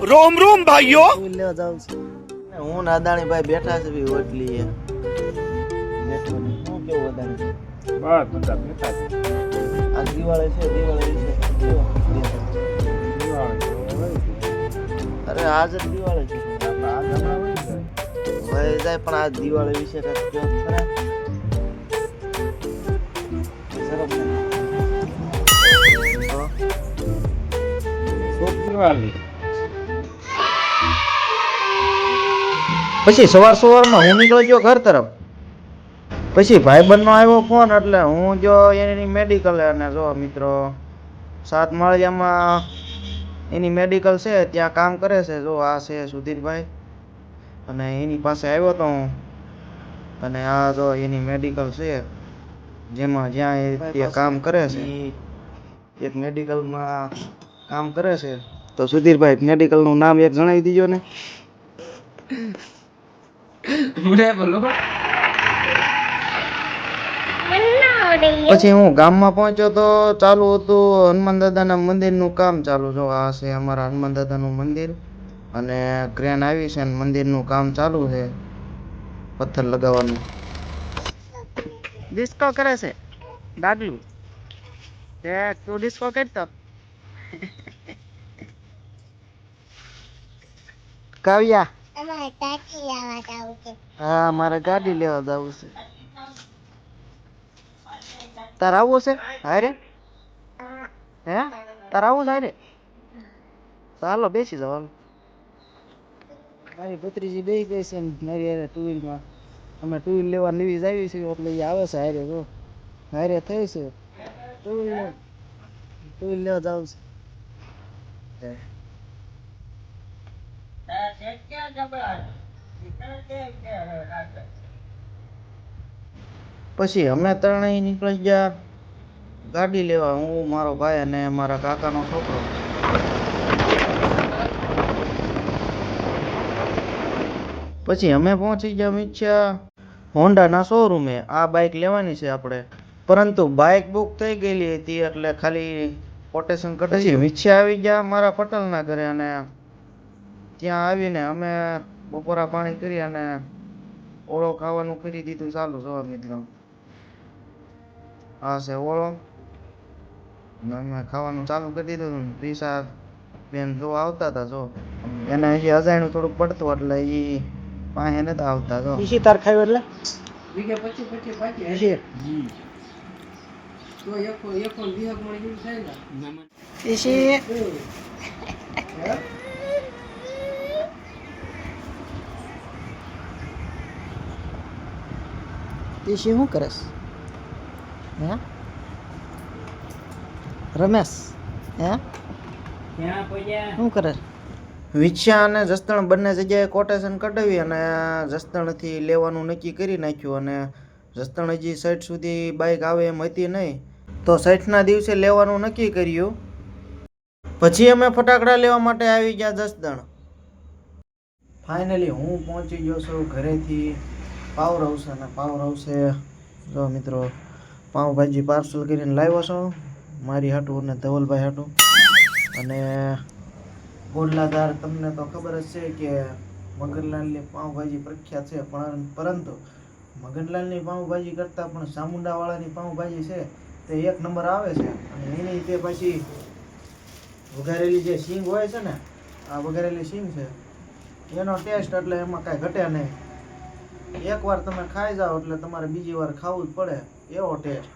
रोम रोम भाइयों લેવા જાવ છે હું ને અદાણી ભાઈ બેઠા છે બી ઓટલી શું કેવું અદાણી બસ બધા બેઠા છે. આ દિવાળી છે દિવાળી વિશે કેવો અરે આજ જ દિવાળી છે ભાઈ જાય પણ આ દિવાળી વિશે કંઈક કહો ખરા સરસ ને? તો દિવાળી પછી સવારમાં હું નીકળી ગયો ઘર તરફ. પછી ભાઈબંધનો આવ્યો ફોન એટલે હું જો એની મેડિકલ અને જો મિત્રો 7 માળિયામાં એની મેડિકલ છે ત્યાં કામ કરે છે. જો આ છે સુધીરભાઈ અને એની પાસે આવ્યો તો હું અને આ જો એની મેડિકલ છે જેમાં જ્યાં એ કામ કરે છે એક મેડિકલમાં કામ કરે છે. તો સુધીરભાઈ મેડિકલનું નામ એક જણાવી દીજો ને. પછી હું ગામમાં પહોંચ્યો તો ચાલુ હતું હનુમાન દાદાના મંદિરનું કામ ચાલુ. જો આ છે અમારા હનુમાન દાદાનું મંદિર અને ક્રેન આવી છે અને મંદિરનું કામ ચાલુ છે પથ્થર લગાવવાનું. ડિસ્કો કરે છે ડાગલું તે તું ડિસ્કો કરતો કાવ્યા હા મારે ગાડી લેવા જવું છે. તાર આવું છે હારે હે તાર આવું છે હારે ચાલો બેસી જાવ હાલો. મારી ભત્રીજી બેસી ગઈ છે ને મારી હારે ટુ વ્હીલમાં અમે ટુ વ્હીલ લેવા નવી જ આવી છે એટલે એ આવે છે હારે. જો હારે થઈ છે ટુ વ્હીલ લેવા જવું છે. પછી અમે ત્રણેય નીકળી ગયા ગાડી લેવા. હું મારો ભાઈ અને મારા કાકાનો છોકરો. પછી અમે પહોંચી ગયા મીઠિયા હોન્ડાના શોરૂમે. આ બાઇક લેવાની છે આપણે પરંતુ બાઇક બુક થઈ ગયેલી હતી એટલે ખાલી કોટેશન કઢાવી. મીઠિયા આવી ગયા મારા પટેલના ઘરે અને ત્યાં આવીને અમે બપોરા પાણી કરી અને ઓળો ખાવાનું કરી દીધું ચાલુ. જો મિત્રો આ છે ઓળો અમે ખાવાનું ચાલુ કરી દીધું. દિશા બેન જો આવતા હતા જો એને હજી અજાણ્યું થોડુંક પડતું એટલે એ પાસે નતા આવતા. જો ઈસી તાર ખાયો એટલે વીઘે 25 બાકી હશે તો એક વિહક મળી ગયું થાય ને ઈસી ઈસી શું કરે હે રમેશ હે શું કરે? વિછ્યા અને જસદણ બંને જગ્યાએ કોટેશન કઢાવી અને જસદણથી લેવાનું નક્કી કરી નાખ્યું અને જસદણ હજી સાઈઠ સુધી બાઇક આવે એમ હતી નહીં તો સાઈઠના દિવસે લેવાનું નક્કી કર્યું. પછી અમે ફટાકડા લેવા માટે આવી ગયા જસદણ. ફાઇનલી હું પહોંચી ગયો છું ઘરેથી પાવર હાઉસ અને પાવર હાઉસે જો મિત્રો પાઉંભાજી પાર્સલ કરીને લાવ્યો છું મારી હાટું અને ધવલભાઈ હાટું. અને ગોડલાધાર તમને તો ખબર જ છે કે મગનલાલની પાઉંભાજી પ્રખ્યાત છે પરંતુ મગનલાલની પાઉંભાજી કરતાં પણ ચામુંડાવાળાની પાઉંભાજી છે તે 1 નંબર આવે છે. અને એની તે પછી વઘારેલી જે શીંગ હોય છે ને આ વઘારેલી શીંગ છે એનો ટેસ્ટ એટલે એમાં કાંઈ ઘટે નહીં. એકવાર તમે ખાઈ જાઓ એટલે તમારે બીજી વાર ખાવું જ પડે એવો ટેસ્ટ.